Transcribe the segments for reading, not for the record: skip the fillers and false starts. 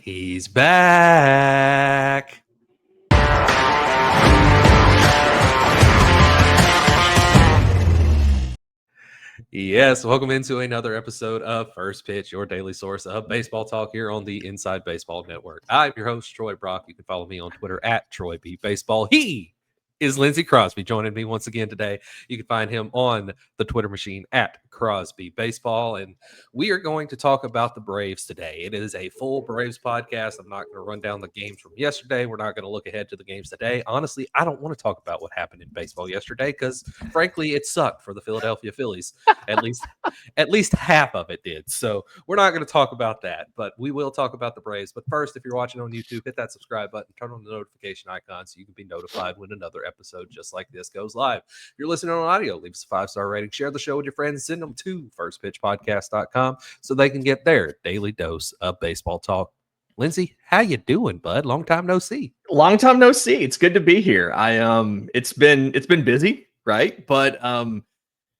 He's back. Yes, welcome into another episode of First Pitch, your daily source of baseball talk here on the Inside Baseball Network. I'm your host, Troy Brock. You can follow me on Twitter at TroyBBaseball. He is Lindsay Crosby joining me once again today. You can find him on the Twitter machine at Crosby Baseball. And we are going to talk about the Braves today. It is a full Braves podcast. I'm not going to run down the games from yesterday. We're not going to look ahead to the games today. Honestly, I don't want to talk about what happened in baseball yesterday because, frankly, it sucked for the Philadelphia Phillies. At least half of it did. So we're not going to talk about that, but we will talk about the Braves. But first, if you're watching on YouTube, hit that subscribe button, turn on the notification icon so you can be notified when another episode just like this goes live. If you're listening on audio, leave us a 5-star rating, share the show with your friends, send them to firstpitchpodcast.com so they can get their daily dose of baseball talk. Lindsay, how you doing, bud? Long time no see. Long time no see. It's good to be here. It's been busy, right? But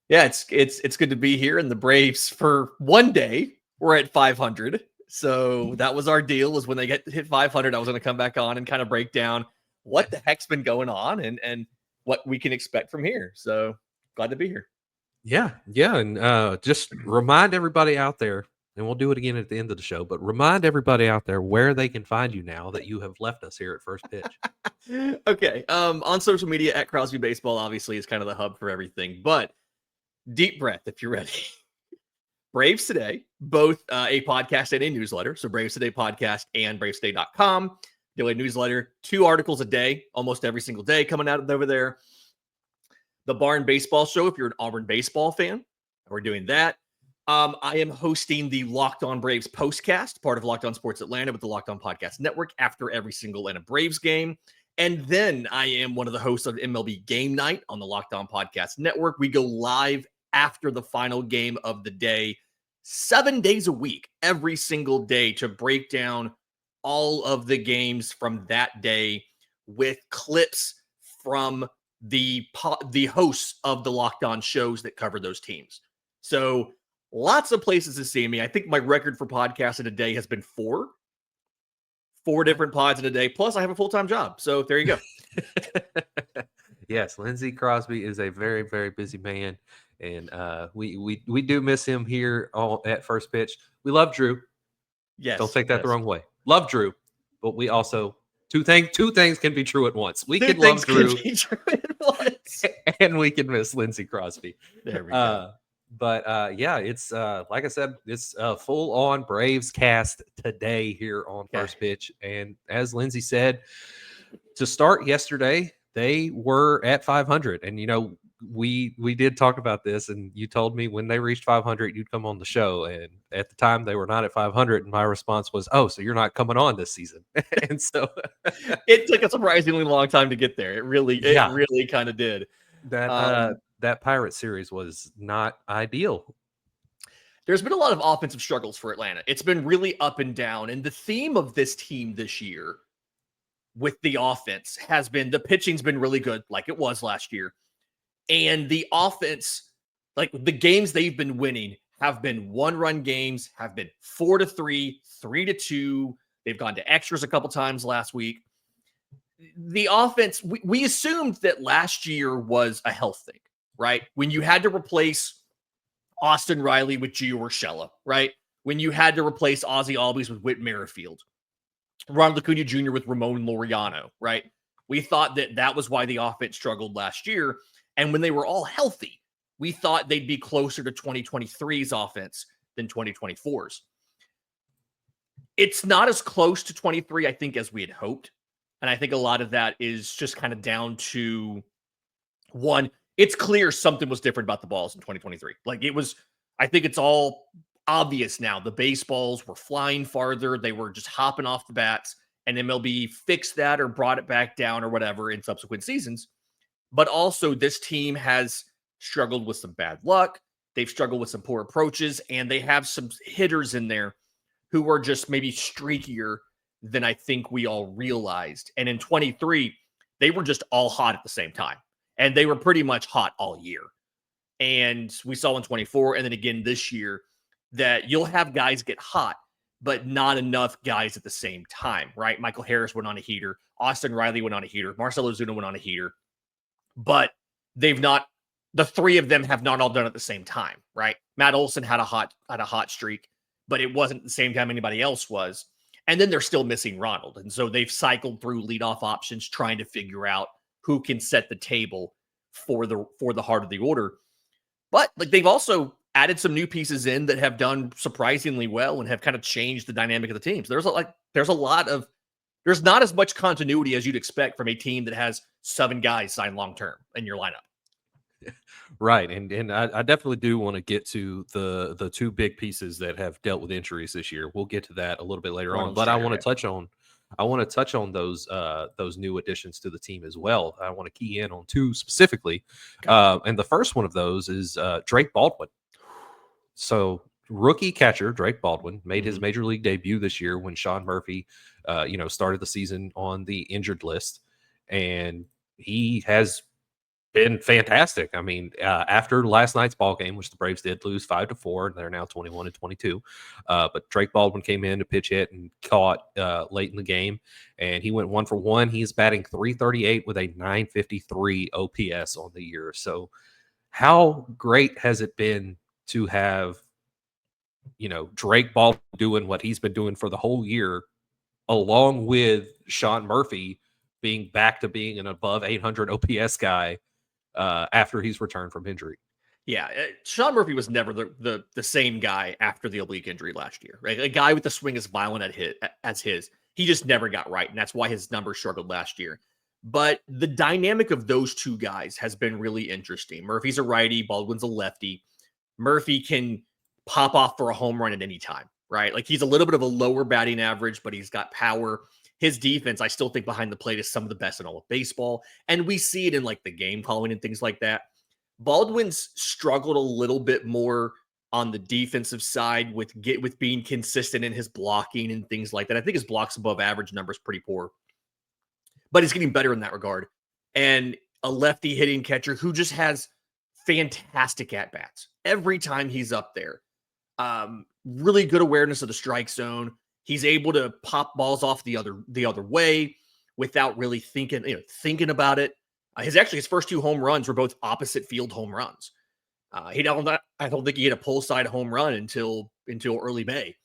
yeah, it's good to be here. And the Braves, for one day, we're at 500. So that was our deal, was when they hit 500, I was going to come back on and kind of break down what the heck's been going on and what we can expect from here. So glad to be here. Yeah. And just remind everybody out there, and we'll do it again at the end of the show, but remind everybody out there where they can find you now that you have left us here at First Pitch. Okay. On social media at Crosby Baseball, obviously, is kind of the hub for everything. But deep breath if you're ready. Braves Today, both a podcast and a newsletter. So Braves Today podcast and bravestoday.com. Daily newsletter, 2 articles a day, almost every single day coming out of over there. The Barn Baseball Show, if you're an Auburn baseball fan, we're doing that. I am hosting the Locked On Braves postcast, part of Locked On Sports Atlanta with the Locked On Podcast Network, after every single Atlanta Braves game. And then I am one of the hosts of MLB Game Night on the Locked On Podcast Network. We go live after the final game of the day, 7 days a week, every single day, to break down all of the games from that day with clips from the hosts of the Locked On shows that cover those teams. So lots of places to see me. I think my record for podcasts in a day has been 4 different pods in a day. Plus I have a full-time job. So there you go. Yes. Lindsay Crosby is a very, very busy man. And we do miss him here at First Pitch. We love Drew. Yes. Don't take that the wrong way. Love Drew. But we also, two things can be true at once. We can love Drew and we can miss Lindsay Crosby. There we go. But yeah, it's like I said, it's a full-on Braves cast today here on First Pitch. And as Lindsay said, to start yesterday, they were at 500. And, you know, we did talk about this, and you told me when they reached 500, you'd come on the show. And at the time, they were not at 500. And my response was, oh, so you're not coming on this season. And so it took a surprisingly long time to get there. It really kind of did. That Pirate series was not ideal. There's been a lot of offensive struggles for Atlanta. It's been really up and down. And the theme of this team this year with the offense has been the pitching's been really good, like it was last year. And the offense, like the games they've been winning, have been 1-run games, have been 4-3, 3-2. They've gone to extras a couple times last week. The offense, we assumed that last year was a health thing, right? When you had to replace Austin Riley with Gio Urshela, right? When you had to replace Ozzie Albies with Whit Merrifield, Ronald Acuna Jr. with Ramon Laureano, right? We thought that was why the offense struggled last year. And when they were all healthy, we thought they'd be closer to 2023's offense than 2024's. It's not as close to 23, I think, as we had hoped. And I think a lot of that is just kind of down to, one, it's clear something was different about the balls in 2023. Like it was, I think it's all obvious now. The baseballs were flying farther. They were just hopping off the bats, and MLB fixed that or brought it back down or whatever in subsequent seasons. But also this team has struggled with some bad luck. They've struggled with some poor approaches, and they have some hitters in there who are just maybe streakier than I think we all realized. And in 23, they were just all hot at the same time. And they were pretty much hot all year. And we saw in 24 and then again this year that you'll have guys get hot, but not enough guys at the same time, right? Michael Harris went on a heater. Austin Riley went on a heater. Marcell Ozuna went on a heater. But they've not, the three of them have not all done it at the same time, right? Matt Olson had a hot streak, but it wasn't at the same time anybody else was. And then they're still missing Ronald. And so they've cycled through leadoff options trying to figure out who can set the table for the heart of the order. But like they've also added some new pieces in that have done surprisingly well and have kind of changed the dynamic of the teams. There's not as much continuity as you'd expect from a team that has 7 guys signed long term in your lineup. Right, and I definitely do want to get to the 2 big pieces that have dealt with injuries this year. We'll get to that a little bit later on, but I want to touch on those new additions to the team as well. I want to key in on 2 specifically, and the first one of those is Drake Baldwin. So rookie catcher Drake Baldwin made his major league debut this year when Sean Murphy, started the season on the injured list, and he has been fantastic. I mean, after last night's ball game, which the Braves did lose 5-4, and they're now 21-22. But Drake Baldwin came in to pitch hit and caught late in the game, and he went 1 for 1. He's batting .338 with a .953 OPS on the year. So, how great has it been to have, Drake Baldwin doing what he's been doing for the whole year, along with Sean Murphy being back to being an above 800 OPS guy after he's returned from injury. Yeah, Sean Murphy was never the same guy after the oblique injury last year, right? A guy with the swing as violent as his. He just never got right, and that's why his numbers struggled last year. But the dynamic of those 2 guys has been really interesting. Murphy's a righty, Baldwin's a lefty. Murphy can pop off for a home run at any time, right? Like he's a little bit of a lower batting average, but he's got power. His defense, I still think behind the plate is some of the best in all of baseball. And we see it in like the game calling and things like that. Baldwin's struggled a little bit more on the defensive side with being consistent in his blocking and things like that. I think his blocks above average number is pretty poor, but he's getting better in that regard. And a lefty hitting catcher who just has fantastic at-bats every time he's up there. Really good awareness of the strike zone. He's able to pop balls off the other way without really thinking about it. His first 2 home runs were both opposite field home runs. I don't think he hit a pull side home run until early May.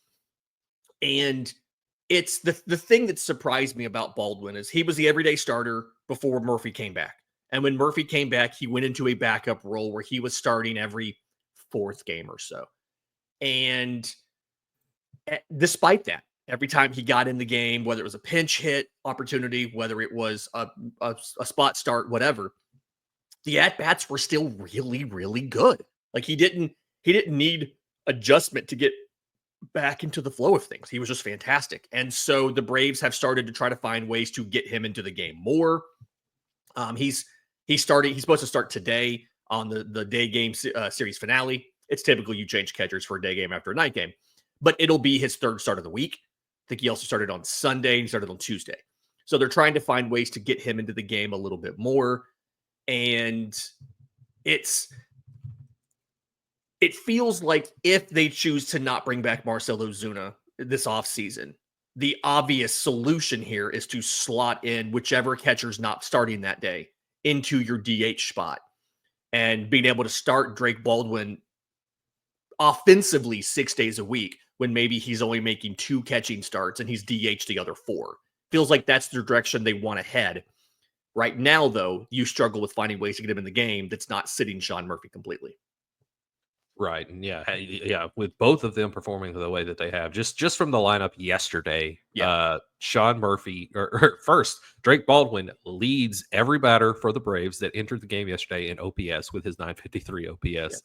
And it's the thing that surprised me about Baldwin is he was the everyday starter before Murphy came back. And when Murphy came back, he went into a backup role where he was starting every 4th game or so. And despite that, every time he got in the game, whether it was a pinch hit opportunity, whether it was a spot start, whatever, the at-bats were still really, really good. Like he didn't need adjustment to get back into the flow of things. He was just fantastic. And so the Braves have started to try to find ways to get him into the game more. He's supposed to start today on the day game series finale. It's typical you change catchers for a day game after a night game, but it'll be his 3rd start of the week. I think he also started on Sunday and he started on Tuesday. So they're trying to find ways to get him into the game a little bit more. And it feels like if they choose to not bring back Marcell Ozuna this offseason, the obvious solution here is to slot in whichever catcher's not starting that day into your DH spot and being able to start Drake Baldwin offensively 6 days a week when maybe he's only making 2 catching starts and he's DH the other 4. Feels like that's the direction they want to head. Right now, though, you struggle with finding ways to get him in the game that's not sitting Sean Murphy completely. Right. And yeah, with both of them performing the way that they have, just from the lineup yesterday, Sean Murphy, or first, Drake Baldwin leads every batter for the Braves that entered the game yesterday in OPS with his .953 OPS.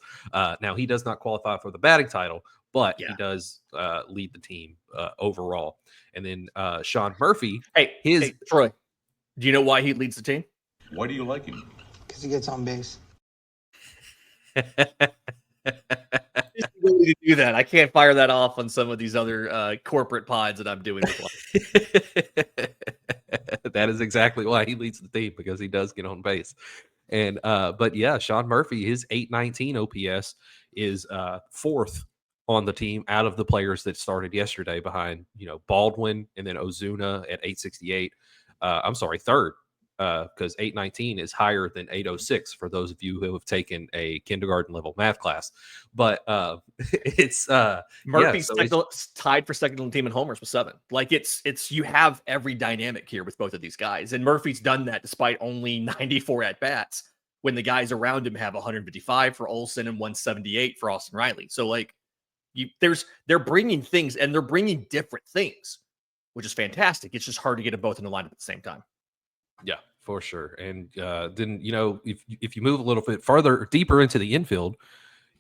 Now, he does not qualify for the batting title, but he does lead the team overall. And then Sean Murphy. Hey, Troy, do you know why he leads the team? Why do you like him? Because he gets on base. To do that, I can't fire that off on some of these other corporate pods that I'm doing. That is exactly why he leads the team, because he does get on base. And but yeah, Sean Murphy, his .819 OPS is 4th on the team out of the players that started yesterday behind, Baldwin and then Ozuna at 868. I'm sorry, third, because 819 is higher than 806 for those of you who have taken a kindergarten level math class. But it's Murphy's so tied for second on the team in homers with 7. Like it's you have every dynamic here with both of these guys, and Murphy's done that despite only 94 at bats when the guys around him have 155 for Olsen and 178 for Austin Riley. So like they're bringing things, and they're bringing different things, which is fantastic. It's just hard to get them both in the lineup at the same time. Yeah, for sure. And then, if you move a little bit farther, deeper into the infield,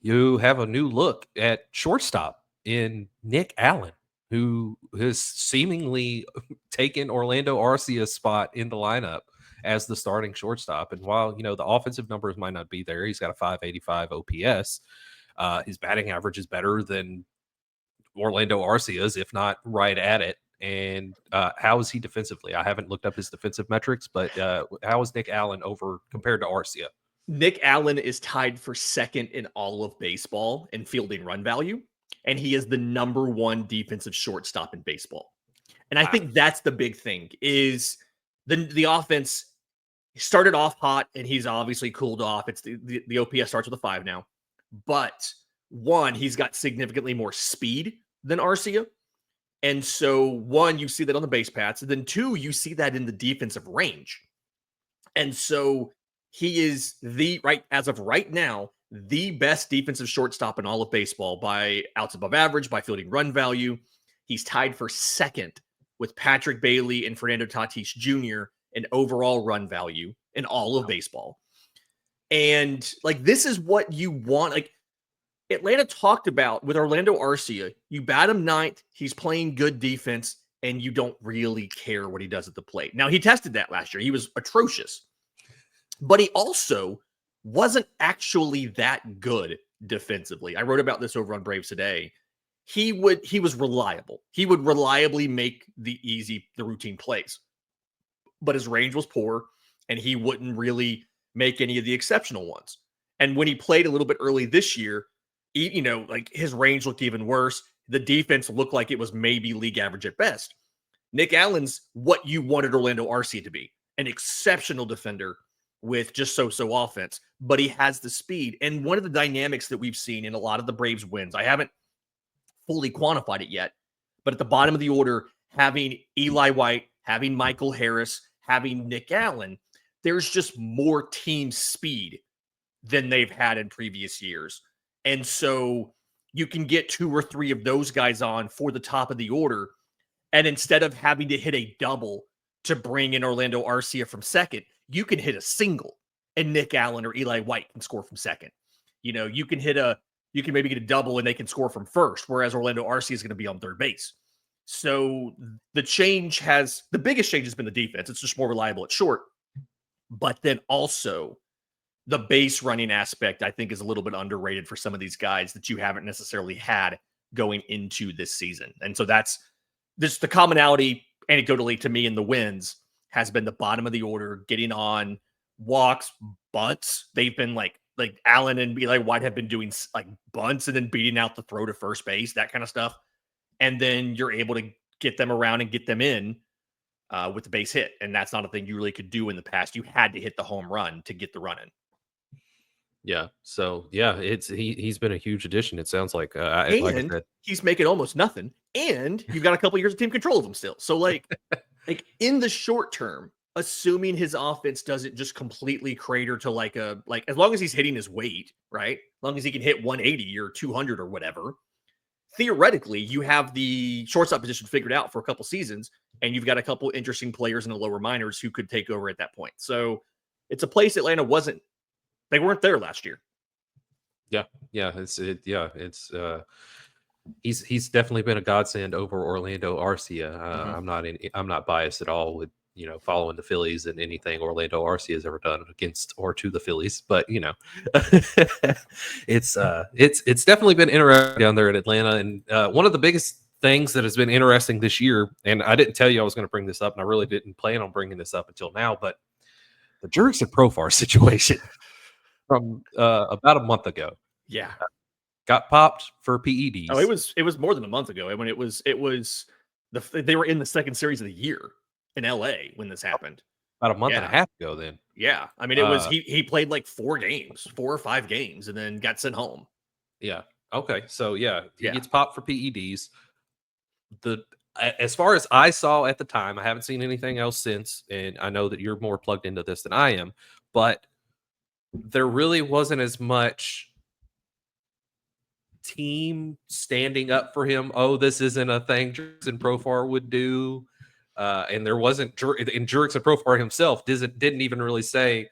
you have a new look at shortstop in Nick Allen, who has seemingly taken Orlando Arcia's spot in the lineup as the starting shortstop. And while, the offensive numbers might not be there, he's got a 585 OPS. His batting average is better than Orlando Arcia's, if not right at it. And how is he defensively? I haven't looked up his defensive metrics, but how is Nick Allen over compared to Arcia? Nick Allen is tied for second in all of baseball in fielding run value, and he is the number 1 defensive shortstop in baseball. And I think that's the big thing is the offense started off hot, and he's obviously cooled off. It's the OPS starts with a 5 now. But 1, he's got significantly more speed than Arcia. And so 1, you see that on the base paths. And then 2, you see that in the defensive range. And so he is as of right now, the best defensive shortstop in all of baseball by outs above average, by fielding run value. He's tied for second with Patrick Bailey and Fernando Tatis Jr. in overall run value in all of baseball. And like, this is what you want. Like Atlanta talked about with Orlando Arcia, you bat him 9th, he's playing good defense, and you don't really care what he does at the plate. Now, he tested that last year. He was atrocious. But he also wasn't actually that good defensively. I wrote about this over on Braves Today. He was reliable. He would reliably make the routine plays. But his range was poor, and he wouldn't really make any of the exceptional ones. And when he played a little bit early this year, like his range looked even worse. The defense looked like it was maybe league average at best. Nick Allen's what you wanted Orlando Arcia to be, an exceptional defender with just so offense, but he has the speed. And one of the dynamics that we've seen in a lot of the Braves wins, I haven't fully quantified it yet, but at the bottom of the order, having Eli White, having Michael Harris, having Nick Allen, there's just more team speed than they've had in previous years. And so you can get 2 or 3 of those guys on for the top of the order. And instead of having to hit a double to bring in Orlando Arcia from second, you can hit a single and Nick Allen or Eli White can score from second. You can maybe get a double and they can score from first, whereas Orlando Arcia is going to be on third base. So the biggest change has been the defense. It's just more reliable at short. But then also the base running aspect, I think, is a little bit underrated for some of these guys that you haven't necessarily had going into this season. And so that's the commonality, anecdotally to me, in the wins has been the bottom of the order, getting on walks, bunts. They've been like Allen and Eli White have been doing like bunts and then beating out the throw to first base, that kind of stuff. And then you're able to get them around and get them in with the base hit. And that's not a thing you really could do in the past. You had to hit the home run to get the run in. Yeah. So yeah, he's been a huge addition. It sounds like, like I said, he's making almost nothing, and you've got a couple years of team control of him still. So like in the short term, assuming his offense doesn't just completely crater to like as long as he's hitting his weight, right? As long as he can hit 180 or 200 or whatever, theoretically you have the shortstop position figured out for a couple seasons, and you've got a couple interesting players in the lower minors who could take over at that point. So it's a place Atlanta they weren't there last year. Yeah. He's definitely been a godsend over Orlando Arcia. I'm not biased at all with following the Phillies and anything Orlando Arcia has ever done against or to the Phillies, but it's definitely been interesting down there in Atlanta. And one of the biggest things that has been interesting this year, and I didn't tell you I was going to bring this up, and I really didn't plan on bringing this up until now, but the Jurickson Profar situation from about a month ago. Yeah. got popped for PEDs. Oh, it was more than a month ago. I mean, they were in the second series of the year in LA when this happened. About a month and a Yeah. half ago then. Yeah. I mean, it was he played like 4 or 5 games and then got sent home. Yeah. Okay. So he Yeah. gets popped for PEDs. As far as I saw at the time, I haven't seen anything else since, and I know that you're more plugged into this than I am, but there really wasn't as much team standing up for him. Oh, this isn't a thing Jurickson Profar would do. And there wasn't, and Jurickson Profar himself didn't even really say,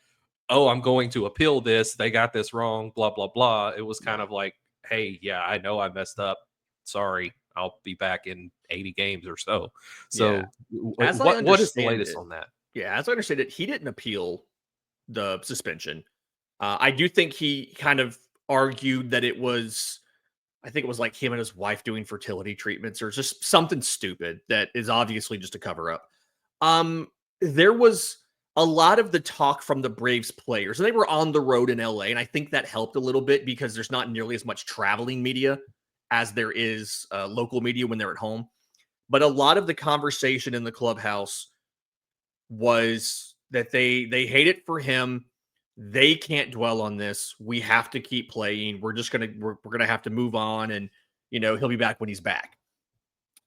oh, I'm going to appeal this. They got this wrong, blah, blah, blah. It was kind of like, hey, yeah, I know I messed up. Sorry. I'll be back in 80 games or so. So what is the latest on that? Yeah, as I understand it, he didn't appeal the suspension. I do think he kind of argued that I think it was like him and his wife doing fertility treatments or just something stupid that is obviously just a cover up. There was a lot of the talk from the Braves players, and they were on the road in LA, and I think that helped a little bit because there's not nearly as much traveling media as there is local media when they're at home. But a lot of the conversation in the clubhouse was that they hate it for him. They can't dwell on this. We have to keep playing. We're gonna have to move on, and he'll be back when he's back.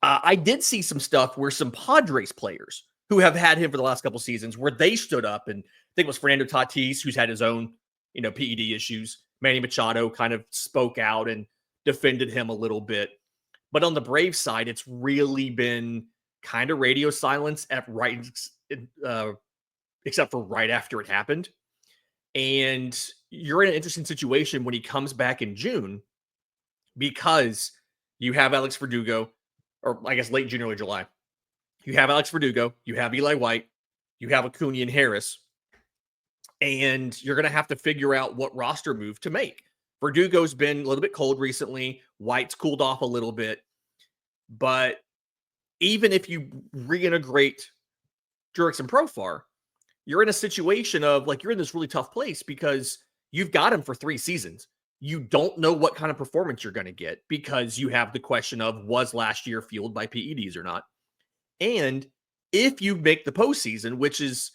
I did see some stuff where some Padres players who have had him for the last couple seasons, where they stood up, and I think it was Fernando Tatis, who's had his own PED issues. Manny Machado kind of spoke out and defended him a little bit. But on the Braves side, it's really been kind of radio silence except for right after it happened. And you're in an interesting situation when he comes back in June because you have Alex Verdugo, or I guess late June, early July. You have Alex Verdugo, you have Eli White, you have Acuna and Harris, and you're going to have to figure out what roster move to make. Verdugo's been a little bit cold recently. White's cooled off a little bit. But even if you reintegrate Jurickson Profar, you're in a situation of you're in this really tough place because you've got him for 3 seasons. You don't know what kind of performance you're going to get because you have the question of, was last year fueled by PEDs or not? And if you make the postseason, which is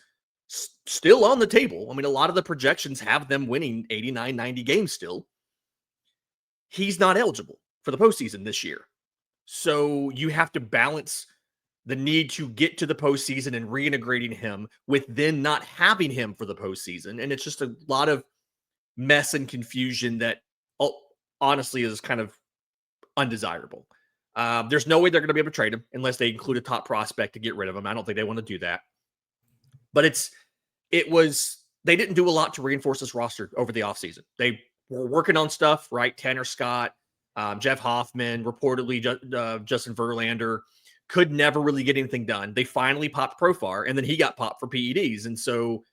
still on the table, I mean, a lot of the projections have them winning 89, 90 games still. He's not eligible for the postseason this year. So you have to balance the need to get to the postseason and reintegrating him with then not having him for the postseason. And it's just a lot of mess and confusion that honestly is kind of undesirable. There's no way they're going to be able to trade him unless they include a top prospect to get rid of him. I don't think they want to do that. But they didn't do a lot to reinforce this roster over the offseason. They were working on stuff, right? Tanner Scott, Jeff Hoffman, reportedly Justin Verlander, could never really get anything done. They finally popped Profar, and then he got popped for PEDs. And so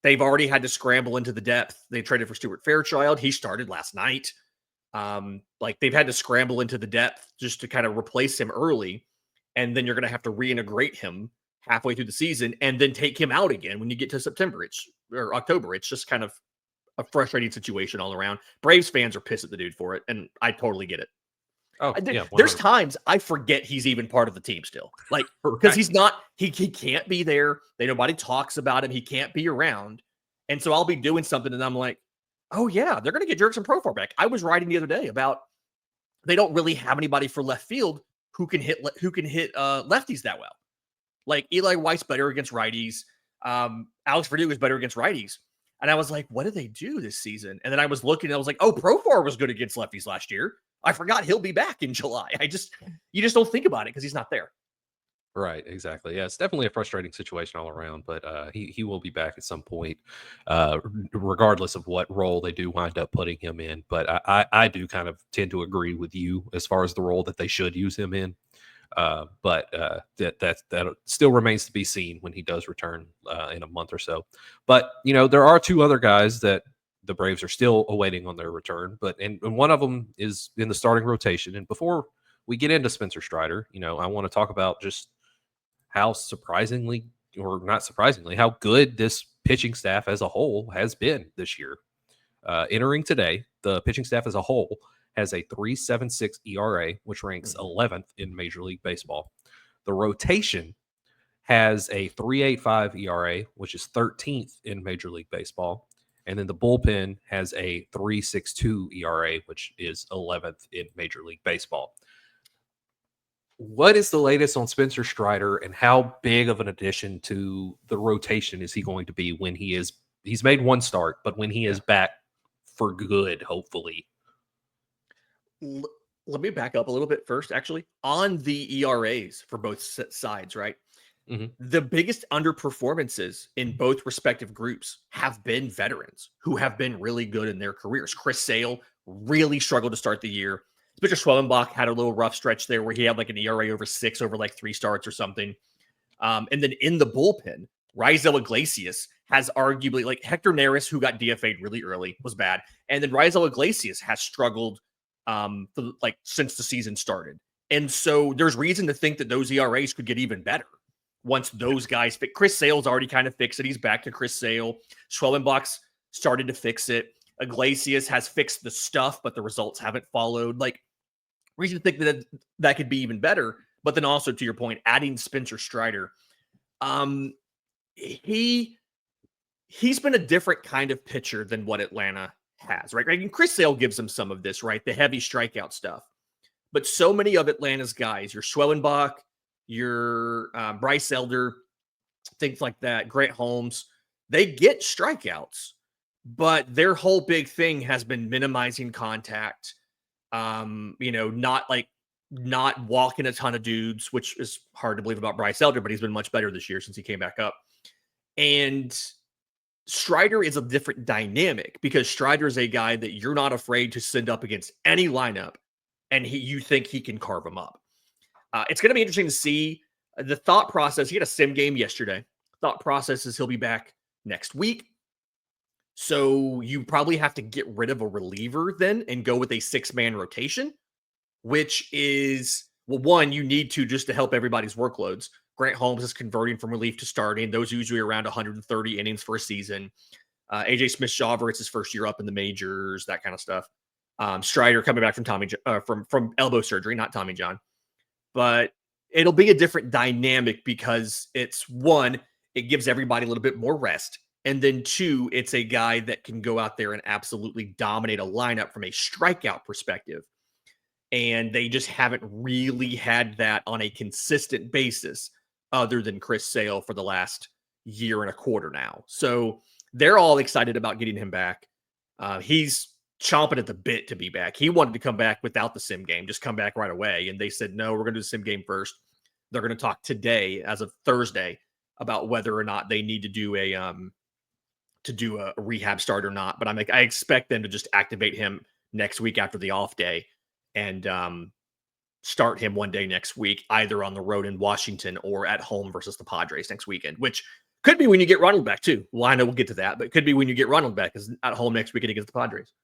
they've already had to scramble into the depth. They traded for Stuart Fairchild. He started last night. They've had to scramble into the depth just to kind of replace him early. And then you're going to have to reintegrate him halfway through the season and then take him out again when you get to September or October. It's just kind of a frustrating situation all around. Braves fans are pissed at the dude for it, and I totally get it. Oh, yeah, there's times I forget he's even part of the team still, because he's not. He can't be there. Nobody talks about him. He can't be around, and so I'll be doing something, and I'm like, oh yeah, they're going to get Jurickson Profar back. I was writing the other day about they don't really have anybody for left field who can hit lefties that well. Like Eli White's better against righties. Alex Verdugo is better against righties. And I was like, what did they do this season? And then I was looking and I was like, oh, Profar was good against lefties last year. I forgot he'll be back in July. You just don't think about it because he's not there. Right, exactly. Yeah, it's definitely a frustrating situation all around, but he will be back at some point, regardless of what role they do wind up putting him in. But I do kind of tend to agree with you as far as the role that they should use him in. But that still remains to be seen when he does return in a month or so. But there are 2 other guys that the Braves are still awaiting on their return, and one of them is in the starting rotation. And before we get into Spencer Strider, I want to talk about just how surprisingly, or not surprisingly, how good this pitching staff as a whole has been this year. Entering today, the pitching staff as a whole has a 3.76 ERA, which ranks 11th in Major League Baseball. The rotation has a 3.85 ERA, which is 13th in Major League Baseball. And then the bullpen has a 3.62 ERA, which is 11th in Major League Baseball. What is the latest on Spencer Strider, and how big of an addition to the rotation is he going to be when he's made one start, but when he is back for good, hopefully? Let me back up a little bit first, actually, on the ERAs for both sides, right? Mm-hmm. The biggest underperformances in both respective groups have been veterans who have been really good in their careers. Chris Sale really struggled to start the year. Pitcher Schwellenbach had a little rough stretch there where he had like an ERA over 6 over like 3 starts or something. And then in the bullpen, Raisel Iglesias has arguably, like, Hector Neris, who got DFA'd really early, was bad. And then Raisel Iglesias has struggled since the season started. And so there's reason to think that those ERAs could get even better once those guys fit. Chris Sale's already kind of fixed it. He's back to Chris Sale. Schwellenbach's started to fix it. Iglesias has fixed the stuff, but the results haven't followed. Like, reason to think that could be even better. But then also, to your point, adding Spencer Strider, he's been a different kind of pitcher than what Atlanta has, right? And Chris Sale gives him some of this, right? The heavy strikeout stuff. But so many of Atlanta's guys, your Schwellenbach, your Bryce Elder, things like that, Grant Holmes, they get strikeouts, but their whole big thing has been minimizing contact. Not walking a ton of dudes, which is hard to believe about Bryce Elder, but he's been much better this year since he came back up. And Strider is a different dynamic because Strider is a guy that you're not afraid to send up against any lineup, and you think he can carve him up. It's going to be interesting to see the thought process. He had a sim game yesterday. Thought process is he'll be back next week. So you probably have to get rid of a reliever then and go with a 6-man rotation, which is, well, one, you need to just to help everybody's workloads. Grant Holmes is converting from relief to starting. Those are usually around 130 innings for a season. AJ Smith-Shawver, it's his first year up in the majors, that kind of stuff. Strider coming back from elbow surgery, not Tommy John. But it'll be a different dynamic because it's, one, it gives everybody a little bit more rest. And then 2, it's a guy that can go out there and absolutely dominate a lineup from a strikeout perspective. And they just haven't really had that on a consistent basis other than Chris Sale for the last year and a quarter now. So they're all excited about getting him back. He's chomping at the bit to be back. He wanted to come back without the sim game, just come back right away. And they said, no, we're going to do the sim game first. They're going to talk today, as of Thursday, about whether or not they need to do a rehab start or not. But I expect them to just activate him next week after the off day and start him one day next week, either on the road in Washington or at home versus the Padres next weekend, which could be when you get Ronald back too. Well, I know we'll get to that, but it could be when you get Ronald back because at home next weekend against the Padres.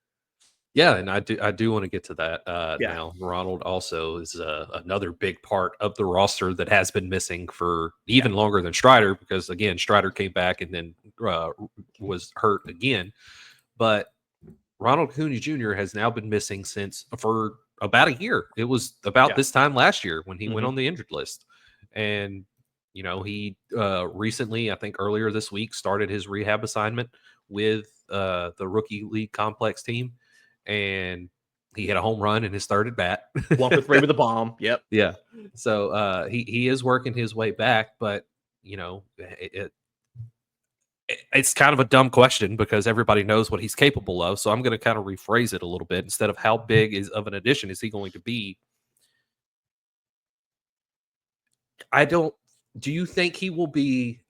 Yeah, and I do want to get to that. Yeah. Now, Ronald also is another big part of the roster that has been missing for even longer than Strider, because again, Strider came back and then was hurt again. But Ronald Acuna Jr. has now been missing for about a year. It was about this time last year when he went on the injured list, and he recently, I think earlier this week, started his rehab assignment with the rookie league complex team. And he hit a home run in his third at bat. 1 for 3 with a bomb. Yep. Yeah. So he is working his way back, but it's kind of a dumb question because everybody knows what he's capable of. So I'm going to kind of rephrase it a little bit. Instead of how big of an addition is he going to be? Do you think he will be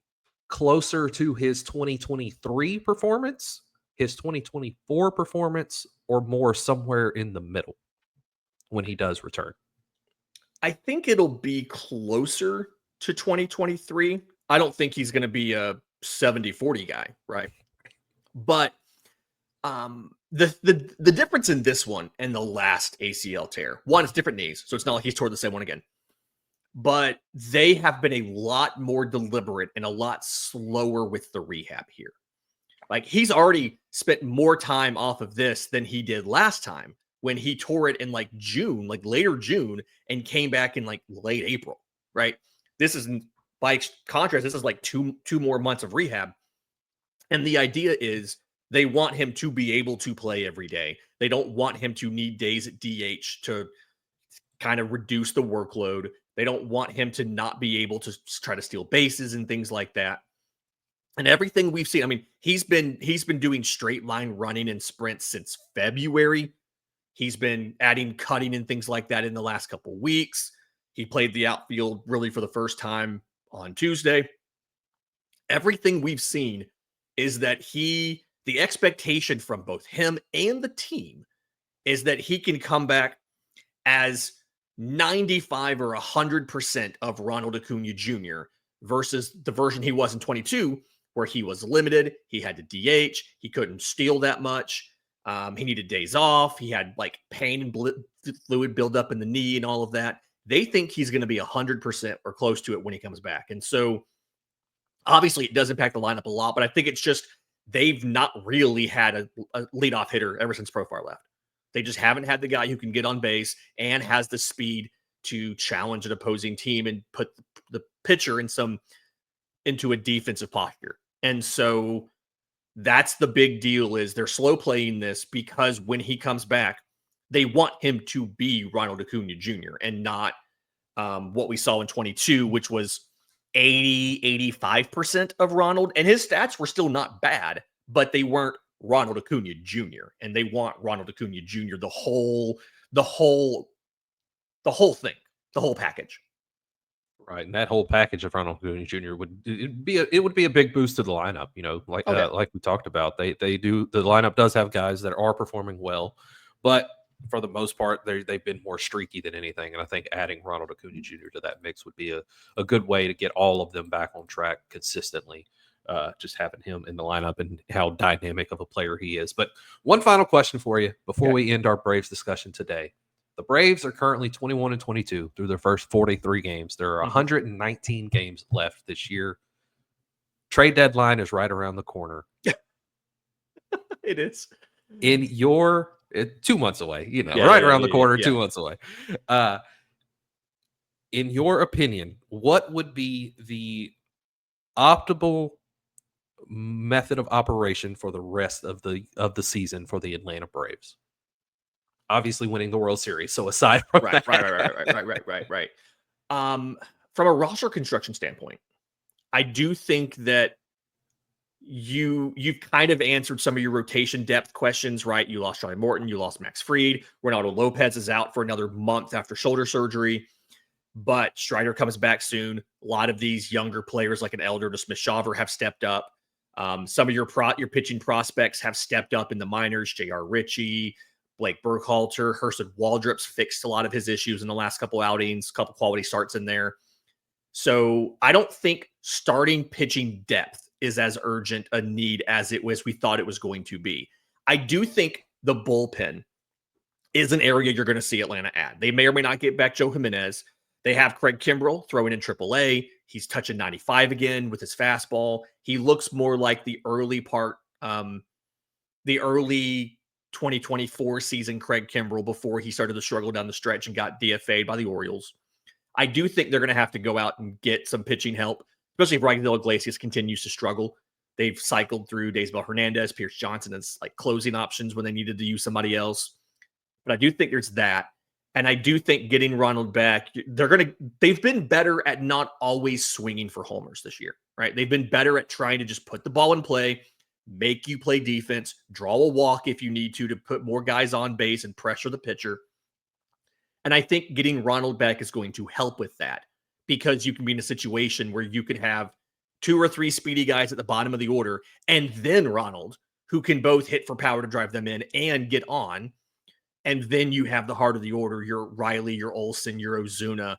closer to his 2023 performance, his 2024 performance, or more somewhere in the middle when he does return? I think it'll be closer to 2023. I don't think he's going to be a 70-40 guy, right? But the difference in this one and the last ACL tear, one, it's different knees, so it's not like he's tore the same one again. But they have been a lot more deliberate and a lot slower with the rehab here. Like, he's already spent more time off of this than he did last time when he tore it in like June, like later June, and came back in like late April, right? This is, by contrast, this is like two more months of rehab. And the idea is they want him to be able to play every day. They don't want him to need days at DH to kind of reduce the workload. They don't want him to not be able to try to steal bases and things like that. And everything we've seen, I mean, he's been doing straight line running and sprints since February. He's been adding cutting and things like that in the last couple weeks. He played the outfield really for the first time on Tuesday. Everything we've seen is that the expectation from both him and the team is that he can come back as 95 or 100% of Ronald Acuna Jr. versus the version he was in 22, where he was limited. He had to DH. He couldn't steal that much. He needed days off. He had like pain and fluid buildup in the knee and all of that. They think he's going to be 100% or close to it when he comes back. And so obviously it does impact the lineup a lot, but I think it's just they've not really had a leadoff hitter ever since Profar left. They just haven't had the guy who can get on base and has the speed to challenge an opposing team and put the pitcher into a defensive posture. And so that's the big deal, is they're slow playing this because when he comes back, they want him to be Ronald Acuna Jr. and not what we saw in 22, which was 85% of Ronald. And his stats were still not bad, but they weren't Ronald Acuna Jr. And they want Ronald Acuna Jr. the whole thing, the whole package. Right, and that whole package of Ronald Acuna Jr. would be a big boost to the lineup. You know, like we talked about, the lineup does have guys that are performing well, but for the most part, they've been more streaky than anything. And I think adding Ronald Acuna Jr. to that mix would be a good way to get all of them back on track consistently. Just having him in the lineup and how dynamic of a player he is. But one final question for you before we end our Braves discussion today. The Braves are currently 21-22 through their first 43 games. There are 119 games left this year. Trade deadline is right around the corner. It is. 2 months away, around the corner, 2 months away. In your opinion, what would be the optimal method of operation for the rest of the season for the Atlanta Braves? Obviously winning the World Series. So aside from right. From a roster construction standpoint, I do think that you've kind of answered some of your rotation depth questions, right? You lost Charlie Morton, you lost Max Fried, Ronaldo Lopez is out for another month after shoulder surgery, but Strider comes back soon. A lot of these younger players like an Elder to Smith-Shawver have stepped up. Some of your pitching prospects have stepped up in the minors. J.R. Ritchie, Blake Burkhalter, Hurston Waldrop's fixed a lot of his issues in the last couple outings, couple quality starts in there. So I don't think starting pitching depth is as urgent a need as we thought it was going to be. I do think the bullpen is an area you're going to see Atlanta add. They may or may not get back Joe Jimenez. They have Craig Kimbrell throwing in AAA. He's touching 95 again with his fastball. He looks more like the early 2024 season Craig Kimbrell before he started to struggle down the stretch and got DFA'd by the Orioles. I do think they're going to have to go out and get some pitching help, especially if Rafael Iglesias continues to struggle. They've cycled through Daysbel Hernandez, Pierce Johnson as like closing options when they needed to use somebody else. But I do think there's that. And I do think getting Ronald back, they've been better at not always swinging for homers this year, right? They've been better at trying to just put the ball in play, make you play defense, draw a walk if you need to put more guys on base and pressure the pitcher. And I think getting Ronald back is going to help with that, because you can be in a situation where you can have 2 or 3 speedy guys at the bottom of the order and then Ronald, who can both hit for power to drive them in and get on. And then you have the heart of the order, your Riley, your Olsen, your Ozuna.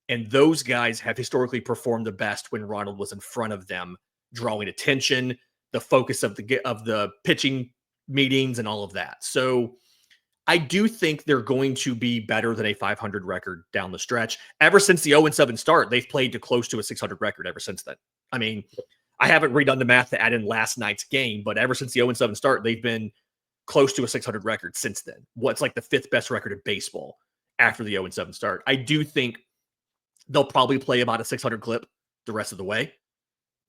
And those guys have historically performed the best when Ronald was in front of them, drawing attention, the focus of the pitching meetings and all of that. So I do think they're going to be better than a 500 record down the stretch. Ever since the 0-7 start, they've played to close to a 600 record ever since then. I mean, I haven't redone the math to add in last night's game, but ever since the 0-7 start, they've been close to a 600 record since then. What's like the 5th best record in baseball after the 0-7 start. I do think they'll probably play about a 600 clip the rest of the way,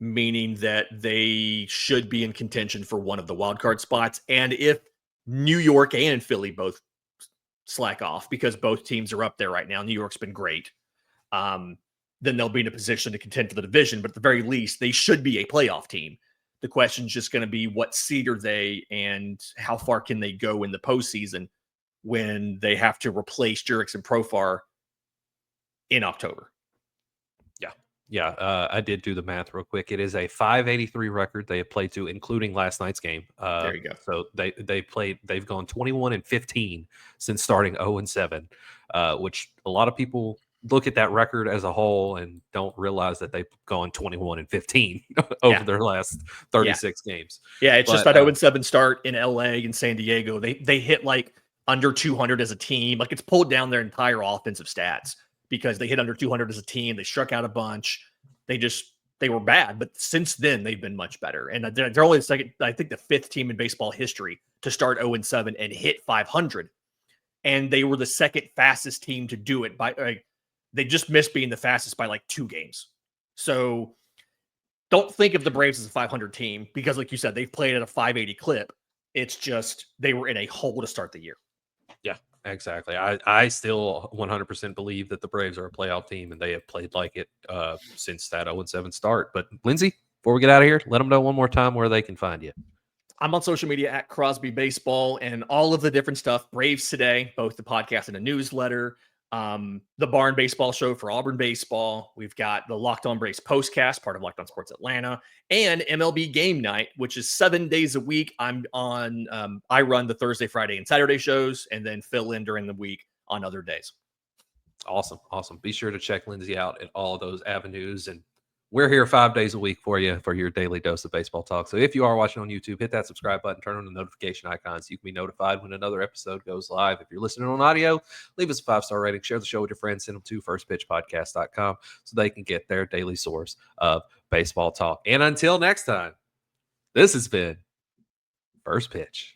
meaning that they should be in contention for one of the wild card spots. And if New York and Philly both slack off, because both teams are up there right now, New York's been great, then they'll be in a position to contend for the division. But at the very least, they should be a playoff team. The question is just going to be what seed are they and how far can they go in the postseason when they have to replace Jurickson Profar in October. Yeah, I did do the math real quick. It is a 583 record they have played to, including last night's game. There you go. So they've gone 21-15 since starting 0-7, which a lot of people look at that record as a whole and don't realize that they've gone 21-15 over their last 36 games. Yeah, it's just that 0-7 start in LA and San Diego. They hit like under 200 as a team. Like it's pulled down their entire offensive stats because they hit under 200 as a team. They struck out a bunch. They were bad, but since then they've been much better. And they're only the second, I think the 5th team in baseball history to start 0-7 and hit 500. And they were the second fastest team to do it by they just missed being the fastest by like 2 games. So don't think of the Braves as a 500 team because, like you said, they've played at a 580 clip. It's just they were in a hole to start the year. Yeah, exactly. I still 100% believe that the Braves are a playoff team, and they have played like it since that 0-7 start. But Lindsay, before we get out of here, let them know one more time where they can find you. I'm on social media at Crosby Baseball and all of the different stuff. Braves Today, both the podcast and a newsletter. The Barn Baseball Show for Auburn Baseball. We've got the Locked On Braves postcast, part of Locked On Sports Atlanta, and MLB Game Night, which is 7 days a week. I'm on, I run the Thursday, Friday, and Saturday shows, and then fill in during the week on other days. Awesome. Be sure to check Lindsay out at all those avenues, and we're here 5 days a week for you for your daily dose of baseball talk. So if you are watching on YouTube, hit that subscribe button, turn on the notification icon so you can be notified when another episode goes live. If you're listening on audio, leave us a 5-star rating, share the show with your friends, send them to firstpitchpodcast.com so they can get their daily source of baseball talk. And until next time, this has been First Pitch.